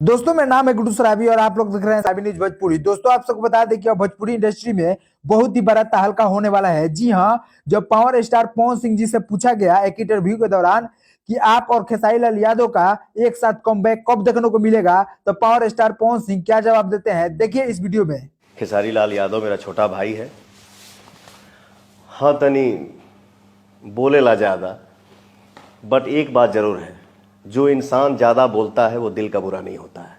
दोस्तों मेरा नाम है गुड्डू सराबी और आप लोग देख रहे हैं साबी न्यूज भोजपुरी। दोस्तों आप सबको बता दें कि अब भोजपुरी इंडस्ट्री में बहुत ही बड़ा तहलका होने वाला है। जी हां, जब पावर स्टार पवन सिंह जी से पूछा गया एक इंटरव्यू के दौरान कि आप और खेसारी लाल यादव का एक साथ कमबैक कब देखने को मिलेगा, तो पावर स्टार पवन सिंह क्या जवाब देते हैं, देखिए इस वीडियो में। खेसारी लाल यादव मेरा छोटा भाई है। हाँ तनी बोलेला ज़्यादा, बट एक बात जरूर है, जो इंसान ज़्यादा बोलता है वो दिल का बुरा नहीं होता है।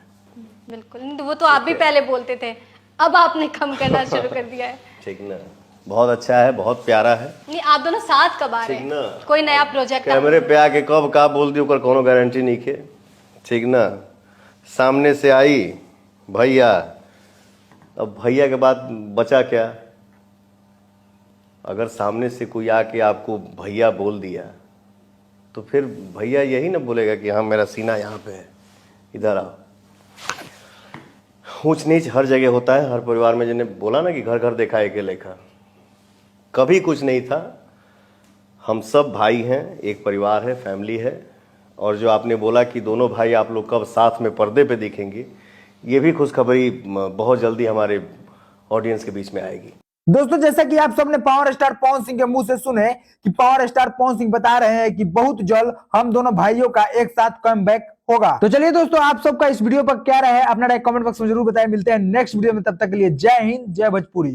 बिल्कुल, वो तो आप भी पहले बोलते थे, अब आपने कम करना शुरू कर दिया है। ठीक ना, बहुत अच्छा है, बहुत प्यारा है। नहीं, आप दोनों साथ कब आ रहे ठीक ना, हैं? कोई नया प्रोजेक्ट कैमरे पे आके कब का बोल दी ओकर कोनो गारंटी नहीं खे। ठीक ना, सामने से आई भैया, अब भैया के बाद बचा क्या? अगर सामने से कोई आके आपको भैया बोल दिया तो फिर भैया यही ना बोलेगा कि हाँ मेरा सीना यहाँ पे है, इधर आओ। ऊंच नीच हर जगह होता है, हर परिवार में। जिन्हें बोला ना कि घर घर देखा एक लेखा, कभी कुछ नहीं था। हम सब भाई हैं, एक परिवार है, फैमिली है। और जो आपने बोला कि दोनों भाई आप लोग कब साथ में पर्दे पे दिखेंगे, ये भी खुशखबरी बहुत जल्दी हमारे ऑडियंस के बीच में आएगी। दोस्तों जैसा कि आप सबने पावर स्टार पवन सिंह के मुंह से सुने कि पावर स्टार पवन सिंह बता रहे हैं कि बहुत जल्द हम दोनों भाइयों का एक साथ कमबैक होगा। तो चलिए दोस्तों, आप सबका इस वीडियो पर क्या राय है अपना राय कमेंट बॉक्स में जरूर बताएं। मिलते हैं नेक्स्ट वीडियो में, तब तक के लिए जय हिंद, जय भोजपुरी।